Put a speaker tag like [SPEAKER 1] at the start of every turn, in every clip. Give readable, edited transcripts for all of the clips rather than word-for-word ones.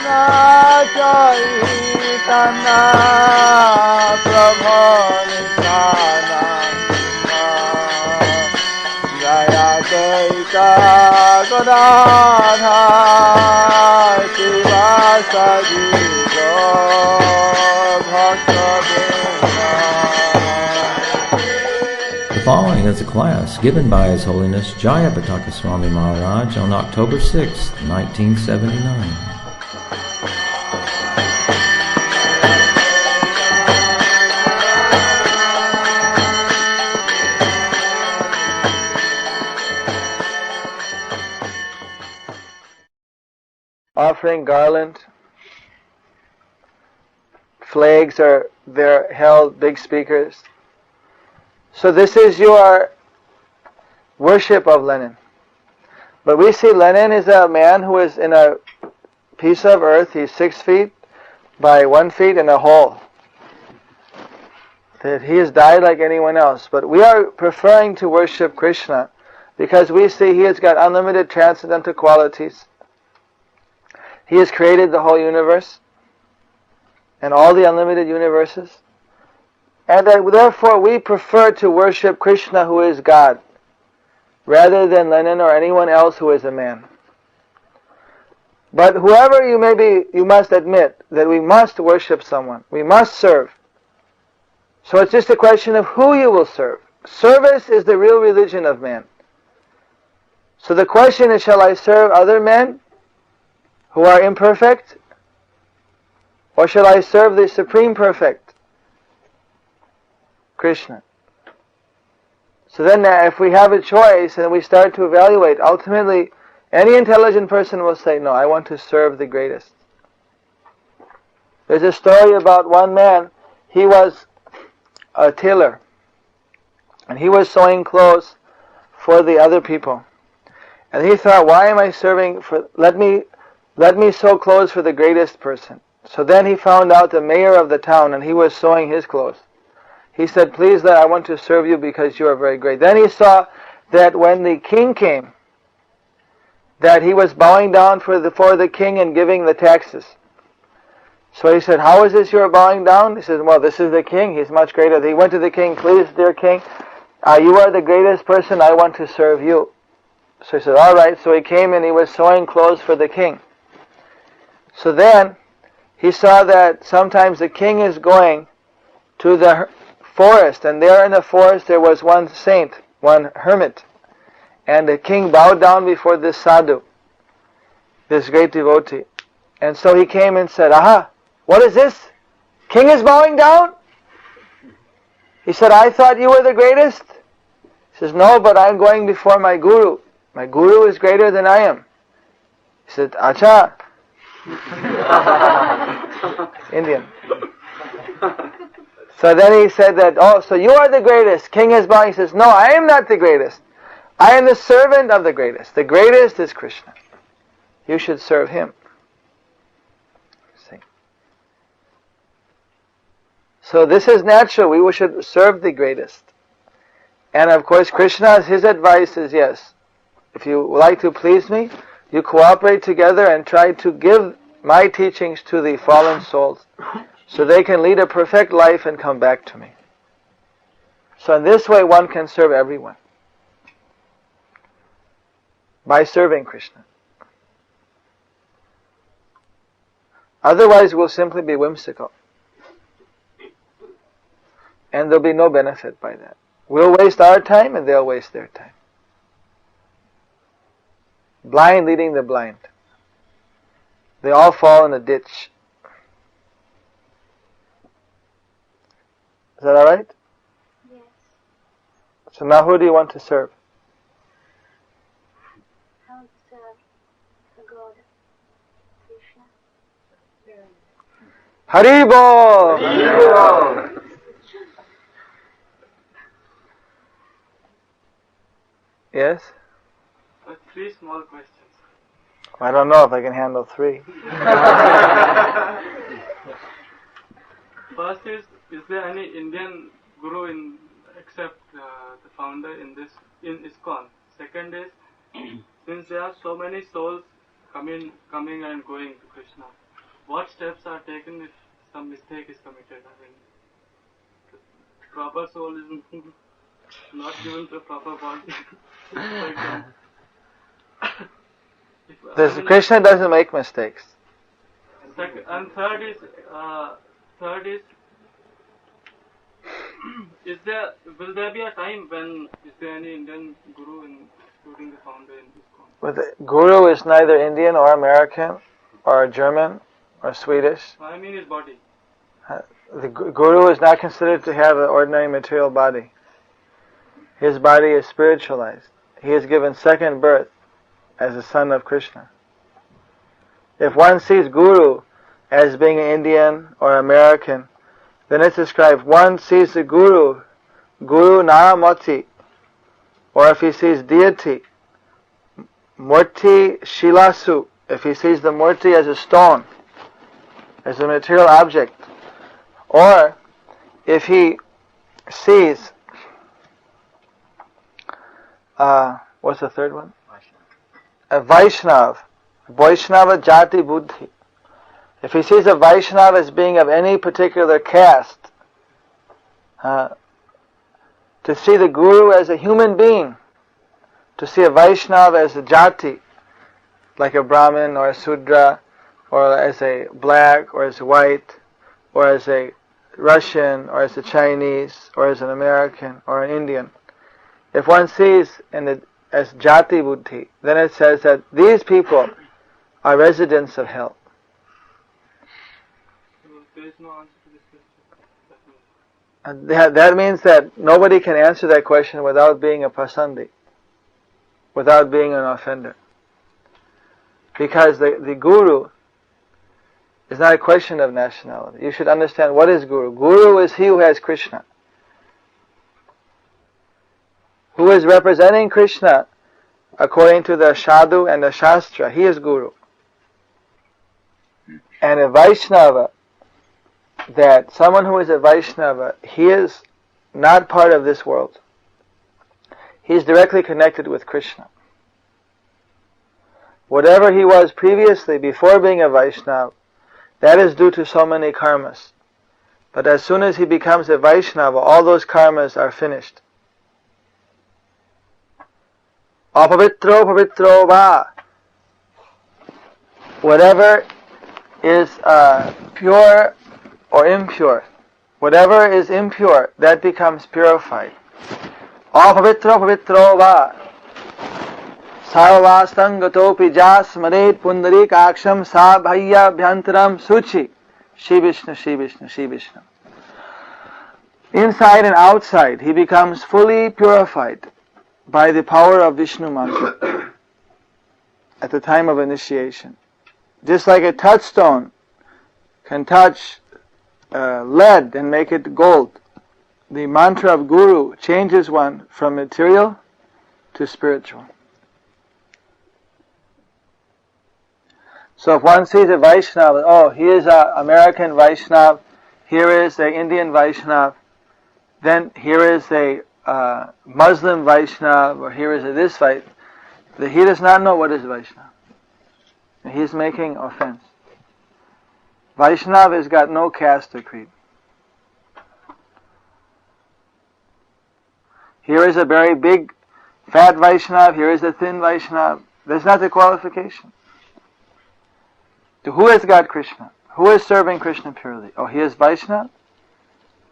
[SPEAKER 1] Chaitanya Prabhu Nityananda Jayapataka Swami
[SPEAKER 2] The following is a class given by His Holiness Jayapataka Swami Maharaj on October 6, 1979.
[SPEAKER 1] Offering garland, flags are there held, big speakers. So this is your worship of Lenin. But we see Lenin is a man who is in a piece of earth. He's 6 feet by 1 feet in a hole. That he has died like anyone else. But we are preferring to worship Krishna because we see he has got unlimited transcendental qualities. He has created the whole universe and all the unlimited universes. And therefore we prefer to worship Krishna, who is God, rather than Lenin or anyone else who is a man. But whoever you may be, you must admit that we must worship someone. We must serve. So it's just a question of who you will serve. Service is the real religion of man. So the question is, shall I serve other men who are imperfect? Or shall I serve the Supreme Perfect, Krishna? So then if we have a choice and we start to evaluate, ultimately any intelligent person will say, no, I want to serve the greatest. There's a story about one man. He was a tailor and he was sewing clothes for the other people. And he thought, why am I serving for, let me sew clothes for the greatest person. So then he found out the mayor of the town and he was sewing his clothes. He said, please, I want to serve you because you are very great. Then he saw that when the king came, that he was bowing down for the king and giving the taxes. So he said, how is this you are bowing down? He said, well, this is the king. He's much greater. He went to the king, please, dear king, you are the greatest person. I want to serve you. So he said, all right. So he came and he was sewing clothes for the king. So then he saw that sometimes the king is going to the forest, and there in the forest there was one saint, one hermit, and the king bowed down before this sadhu, this great devotee. And so he came and said, aha, what is this? King is bowing down? He said, I thought you were the greatest. He says, no, but I'm going before my guru. My guru is greater than I am. He said, acha. Indian. So then he said that, oh, so you are the greatest. King is bowing. He says, no, I am not the greatest. I am the servant of the greatest. The greatest is Krishna. You should serve him. See? So this is natural. We should serve the greatest. And of course, Krishna's, his advice is, yes, if you like to please me, you cooperate together and try to give my teachings to the fallen souls so they can lead a perfect life and come back to me. So in this way one can serve everyone by serving Krishna. Otherwise we'll simply be whimsical. And there'll be no benefit by that. We'll waste our time and they'll waste their time. Blind leading the blind. They all fall in a ditch. Is that alright?
[SPEAKER 3] Yes.
[SPEAKER 1] So now who do you want to serve?
[SPEAKER 3] I want to serve the God, Krishna.
[SPEAKER 1] Haribol!
[SPEAKER 4] Haribol!
[SPEAKER 1] Yes?
[SPEAKER 4] 3 small questions.
[SPEAKER 1] I don't know if I can handle 3.
[SPEAKER 4] First is there any Indian guru except the founder in ISKCON? Second is, since there are so many souls coming and going to Krishna, what steps are taken if some mistake is committed? I mean, the proper soul is not given the proper body. For example.
[SPEAKER 1] Krishna doesn't make mistakes.
[SPEAKER 4] And third is will there be a time when is there any Indian guru including the founder in this conference?
[SPEAKER 1] Well, the guru is neither Indian or American or German or Swedish.
[SPEAKER 4] I mean his body.
[SPEAKER 1] The guru is not considered to have an ordinary material body. His body is spiritualized. He is given second birth as a son of Krishna. If one sees guru as being an Indian or American, then it's described one sees the guru Naramati, or if he sees deity, Murti Shilasu, if he sees the Murti as a stone, as a material object, or if he sees, what's the third one? A Vaishnava Jati Buddhi. If he sees a Vaishnava as being of any particular caste, to see the Guru as a human being, to see a Vaishnava as a Jati, like a Brahmin or a Sudra, or as a black, or as a white, or as a Russian, or as a Chinese, or as an American, or an Indian. If one sees as Jati Buddhi, then it says that these people are residents of hell.
[SPEAKER 4] There is no answer to this question.
[SPEAKER 1] That means that nobody can answer that question without being a pasandi, without being an offender. Because the guru is not a question of nationality. You should understand what is guru. Guru is he who has Krishna, who is representing Krishna according to the Sadhu and the Shastra. He is guru. And a Vaishnava, that someone who is a Vaishnava, he is not part of this world. He is directly connected with Krishna. Whatever he was previously, before being a Vaishnava, that is due to so many karmas. But as soon as he becomes a Vaishnava, all those karmas are finished. Apavitro pavitro va. Whatever is pure or impure, whatever is impure, that becomes purified. Apavitro pavitro va. Sarvastangatopi jasmaret pundarik aksham sa bhaya bhyantaram suchi. Shri Vishnu, Shri Vishnu, Shri Vishnu. Inside and outside, he becomes fully purified by the power of Vishnu mantra at the time of initiation. Just like a touchstone can touch lead and make it gold, the mantra of Guru changes one from material to spiritual. So if one sees a Vaishnava, oh, he is an American Vaishnava, here is an Indian Vaishnava, then here is a Muslim Vaishnava, or here is a this Vaishnava, he does not know what is Vaishnava. He is making offense. Vaishnava has got no caste or creed. Here is a very big, fat Vaishnava, here is a thin Vaishnava. That's not the qualification. To who has got Krishna? Who is serving Krishna purely? Oh, he is Vaishnava?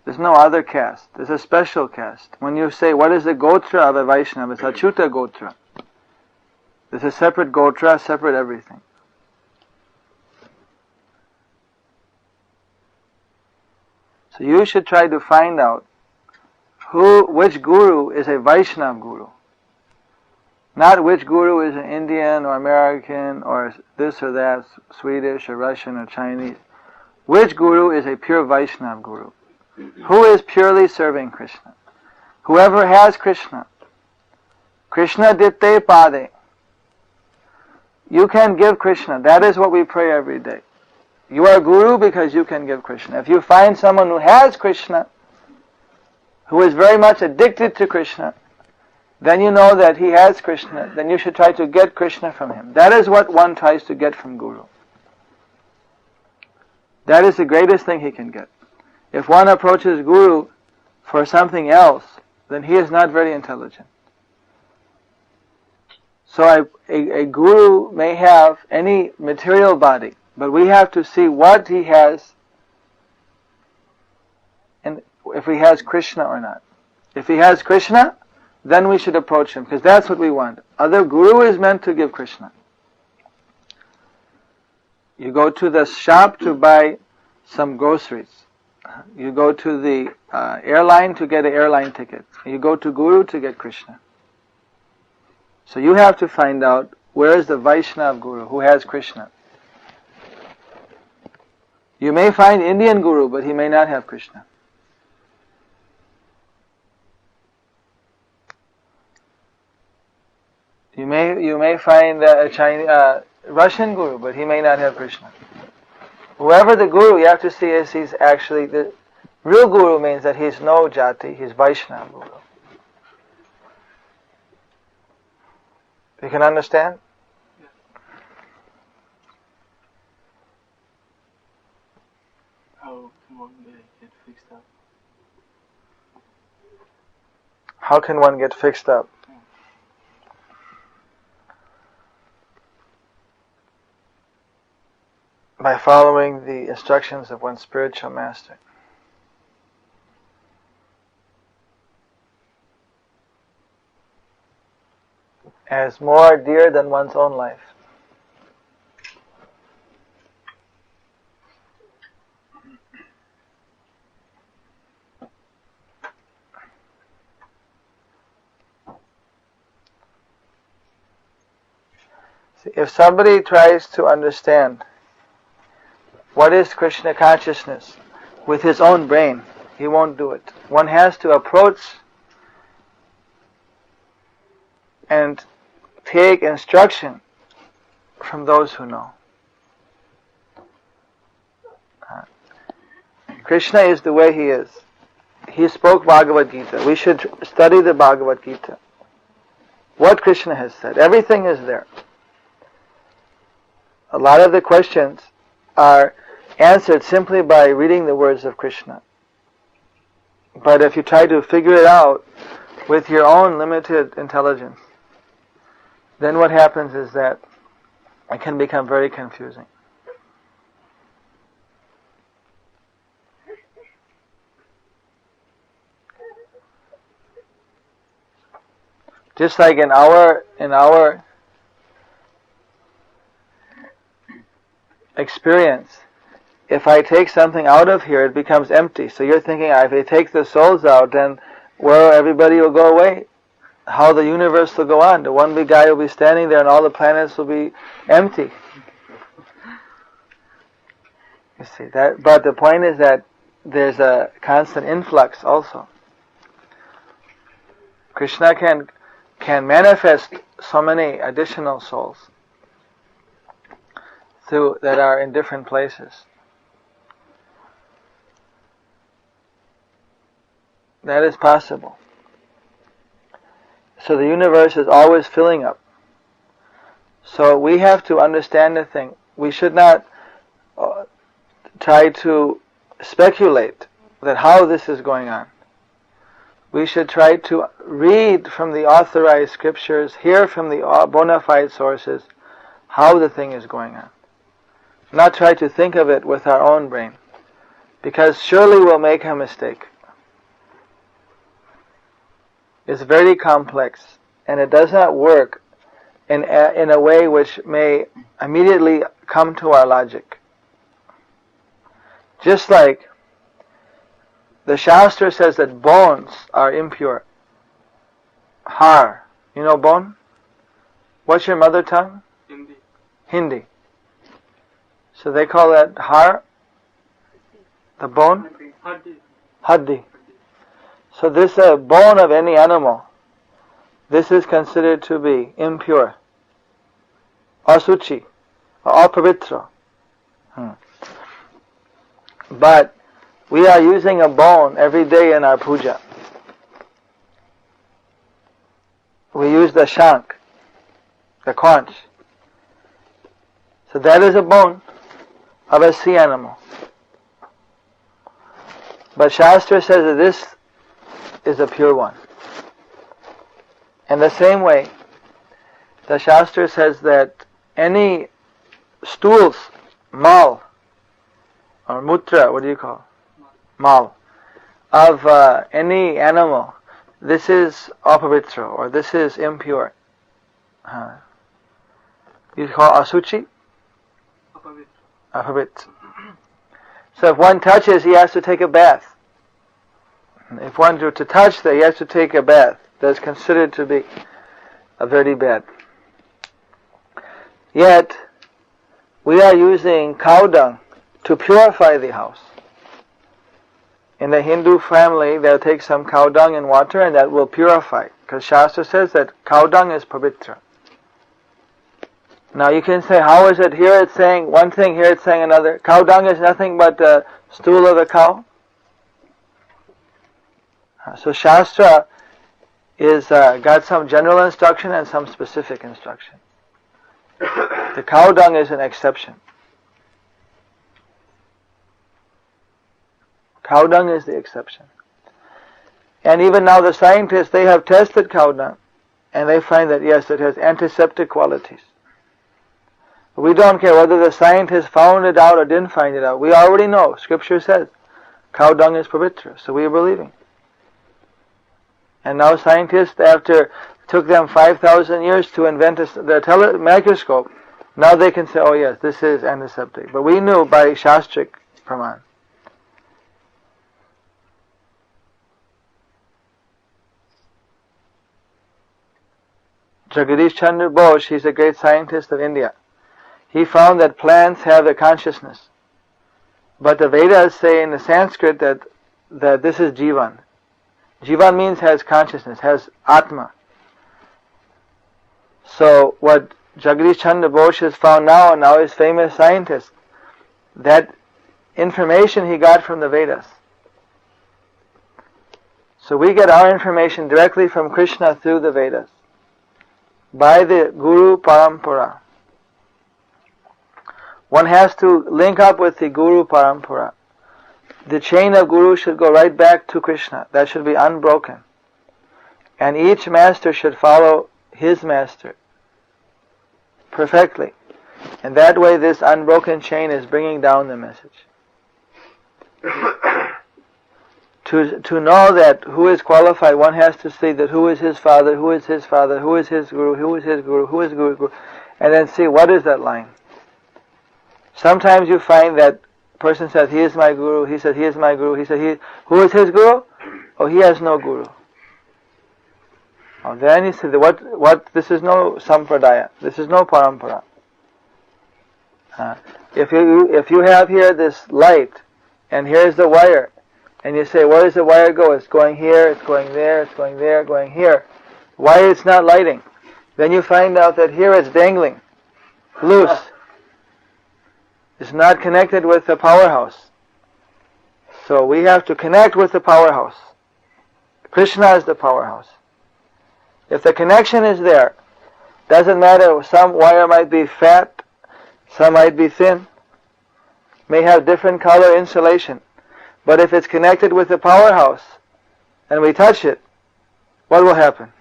[SPEAKER 1] There's no other caste. There's a special caste. When you say, what is the gotra of a Vaishnava? It's Achyuta gotra. There's a separate gotra, separate everything. So you should try to find out which guru is a Vaishnava guru. Not which guru is an Indian or American or this or that, Swedish or Russian or Chinese. Which guru is a pure Vaishnava guru? Who is purely serving Krishna? Whoever has Krishna. Krishna ditte pade. You can give Krishna. That is what we pray every day. You are guru because you can give Krishna. If you find someone who has Krishna, who is very much addicted to Krishna, then you know that he has Krishna. Then you should try to get Krishna from him. That is what one tries to get from Guru. That is the greatest thing he can get. If one approaches Guru for something else, then he is not very intelligent. So a Guru may have any material body, but we have to see what he has, and if he has Krishna or not. If he has Krishna, then we should approach him, because that's what we want. Other Guru is meant to give Krishna. You go to the shop to buy some groceries. You go to the airline to get an airline ticket. You go to Guru to get Krishna. So you have to find out where is the Vaishnava Guru who has Krishna. You may find Indian Guru, but he may not have Krishna. You may find a Chinese, Russian Guru, but he may not have Krishna. Whoever the Guru, you have to see is he's actually, the real Guru means that he's no Jati, he's Vaishnava Guru. You can understand?
[SPEAKER 4] How can one get fixed up?
[SPEAKER 1] How can one get fixed up? By following the instructions of one's spiritual master. As more dear than one's own life. See, if somebody tries to understand what is Krishna consciousness with his own brain, he won't do it. One has to approach and take instruction from those who know. Krishna is the way he is. He spoke Bhagavad Gita. We should study the Bhagavad Gita. What Krishna has said. Everything is there. A lot of the questions are answered simply by reading the words of Krishna. But if you try to figure it out with your own limited intelligence, then what happens is that it can become very confusing. Just like in our experience, if I take something out of here, it becomes empty. So you're thinking, if I take the souls out, then where everybody will go away? How the universe will go on? The one big guy will be standing there and all the planets will be empty. You see that? But the point is that there's a constant influx also. Krishna can manifest so many additional souls that are in different places. That is possible. So the universe is always filling up. So we have to understand the thing. We should not try to speculate that how this is going on. We should try to read from the authorized scriptures, hear from the bona fide sources how the thing is going on. Not try to think of it with our own brain, because surely we'll make a mistake. It's very complex, and it does not work in a way which may immediately come to our logic. Just like the Shastra says that bones are impure. Har. You know bone? What's your mother tongue?
[SPEAKER 4] Hindi.
[SPEAKER 1] Hindi. So they call that har, the bone?
[SPEAKER 4] Haddi.
[SPEAKER 1] Haddi. So this bone of any animal, this is considered to be impure. Asuchi. Apavitra. But we are using a bone every day in our puja. We use the shank, the conch. So that is a bone of a sea animal. But Shastra says that this is a pure one. In the same way, the Shastra says that any stools, mal, or mutra, what do you call? Mal, of any animal, this is apavitra, or this is impure. You call asuchi? Apavitra. So if one touches, he has to take a bath. If one were to touch that, he has to take a bath. That's considered to be a very bad. Yet, we are using cow dung to purify the house. In the Hindu family, they'll take some cow dung and water and that will purify. Because Shastra says that cow dung is pavitra. Now you can say, how is it here it's saying one thing, here it's saying another? Cow dung is nothing but the stool of a cow. So Shastra is got some general instruction and some specific instruction. The cow dung is an exception. Cow dung is the exception. And even now the scientists, they have tested cow dung and they find that yes, it has antiseptic qualities. We don't care whether the scientists found it out or didn't find it out. We already know. Scripture says cow dung is pavitra, so we are believing. And now scientists, after it took them 5,000 years to invent the microscope, now they can say, oh yes, this is antiseptic. But we knew by Shastric Praman. Jagadish Chandra Bose, he's a great scientist of India. He found that plants have a consciousness. But the Vedas say in the Sanskrit that this is Jivan. Jivan means has consciousness, has Atma. So what Jagadish Chandra Bose has found now, and now he's famous scientist, that information he got from the Vedas. So we get our information directly from Krishna through the Vedas, by the Guru Parampara. One has to link up with the Guru Parampara. The chain of Guru should go right back to Krishna. That should be unbroken. And each master should follow his master perfectly. And that way this unbroken chain is bringing down the message. To know that who is qualified, one has to see that who is his father, who is his father, who is his guru, who is his guru, who is guru, and then see what is that line. Sometimes you find that person says, he is my guru, he said, he is my guru, he said, who is his guru? Oh, he has no guru. Oh, then you say, this is no sampradaya, this is no parampara. If you have here this light, and here's the wire, and you say, where does the wire go? It's going here, it's going there, it's going there, going here. Why it's not lighting? Then you find out that here it's dangling, loose. It's not connected with the powerhouse. So we have to connect with the powerhouse. Krishna is the powerhouse. If the connection is there, doesn't matter, some wire might be fat, some might be thin, may have different color insulation. But if it's connected with the powerhouse, and we touch it, what will happen?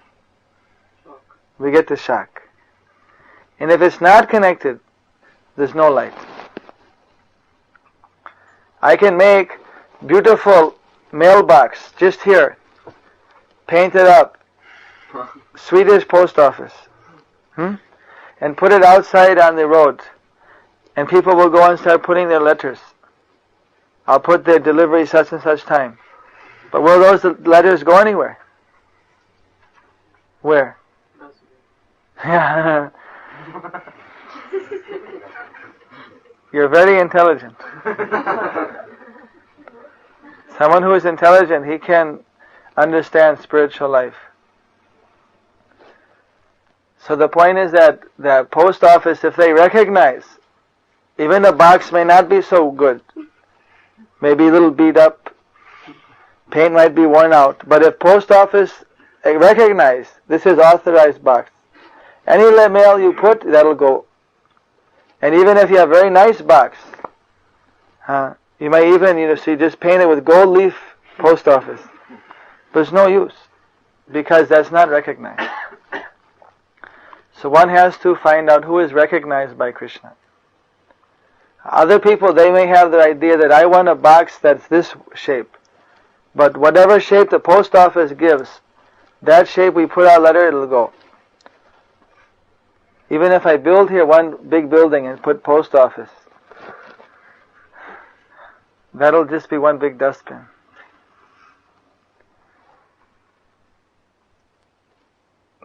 [SPEAKER 4] Shock.
[SPEAKER 1] We get the shock. And if it's not connected, there's no light. I can make beautiful mailbox just here, painted up, Swedish post office, and put it outside on the road, and people will go and start putting their letters. I'll put their delivery such and such time. But will those letters go anywhere? Where? Yeah. You're very intelligent. Someone who is intelligent, he can understand spiritual life. So the point is that the post office, if they recognize, even the box may not be so good, maybe a little beat up, paint might be worn out, but if post office recognize this is authorized box, any mail you put, that'll go. And even if you have a very nice box, You may even, see, just paint it with gold leaf post office. But it's no use, because that's not recognized. So one has to find out who is recognized by Krishna. Other people, they may have the idea that I want a box that's this shape. But whatever shape the post office gives, that shape we put our letter, it'll go. Even if I build here one big building and put post office, that'll just be one big dustbin.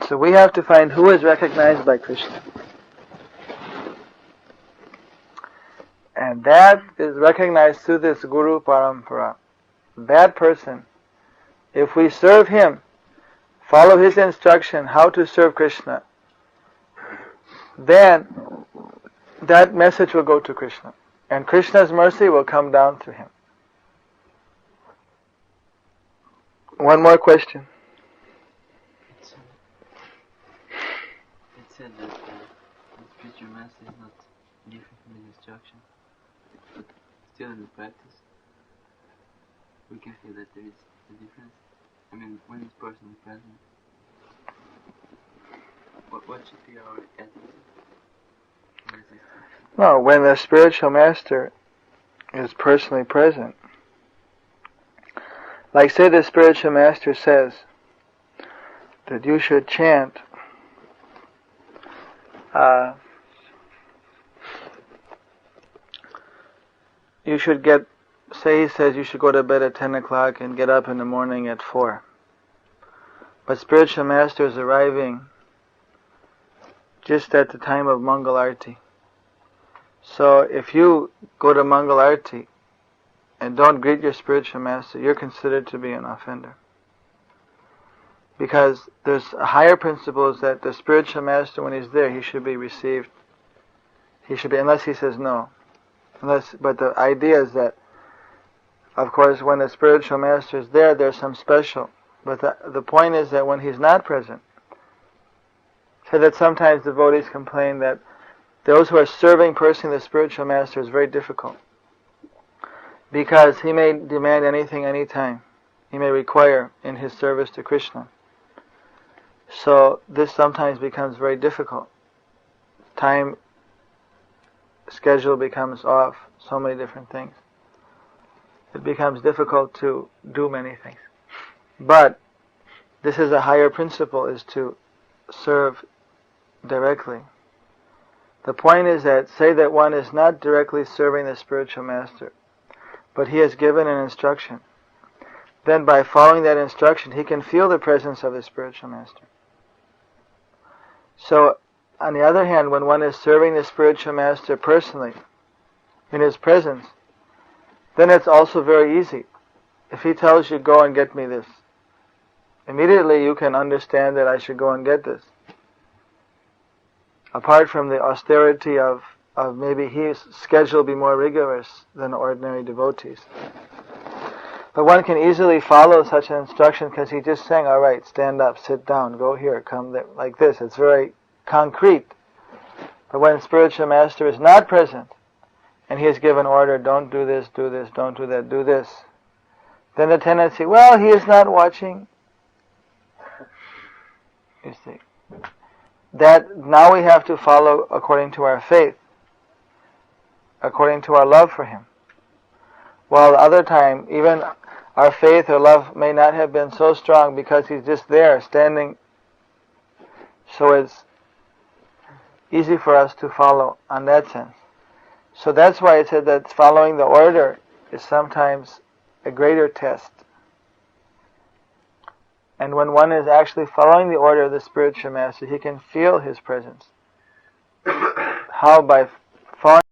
[SPEAKER 1] So we have to find who is recognized by Krishna. And that is recognized through this Guru Parampara. That person, if we serve him, follow his instruction how to serve Krishna, then that message will go to Krishna. And Krishna's mercy will come down to him. One more question.
[SPEAKER 5] It said that the spiritual master is not different from the instruction, but still in the practice, we can feel that there is a difference. I mean, when it's personally present, what should be our attitude?
[SPEAKER 1] No, when the spiritual master is personally present, like say the spiritual master says that you should chant you should get, say he says you should go to bed at 10 o'clock and get up in the morning at 4. But spiritual master is arriving just at the time of Mangal Arati. So if you go to Mangal Arati and don't greet your spiritual master, you're considered to be an offender. Because there's a higher principle is that the spiritual master, when he's there, he should be received. He should be, unless he says no. But the idea is that, of course, when the spiritual master is there, there's some special. But the point is that when he's not present, so that sometimes devotees complain that those who are serving personally the spiritual master is very difficult. Because he may demand anything anytime. He may require in his service to Krishna. So this sometimes becomes very difficult. Time schedule becomes off, so many different things. It becomes difficult to do many things. But this is a higher principle, is to serve directly. The point is that, say that one is not directly serving the spiritual master, but he has given an instruction. Then by following that instruction, he can feel the presence of the spiritual master. So, on the other hand, when one is serving the spiritual master personally, in his presence, then it's also very easy. If he tells you, go and get me this, immediately you can understand that I should go and get this. Apart from the austerity of maybe his schedule be more rigorous than ordinary devotees. But one can easily follow such an instruction because he's just saying, all right, stand up, sit down, go here, come there, like this. It's very concrete. But when spiritual master is not present, and he has given order, don't do this, don't do that, do this, then the tendency, well, he is not watching. You see. That now we have to follow according to our faith, according to our love for him. While the other time, even our faith or love may not have been so strong because he's just there, standing. So it's easy for us to follow on that sense. So that's why it said that following the order is sometimes a greater test. And when one is actually following the order of the spiritual master, he can feel his presence. How? By following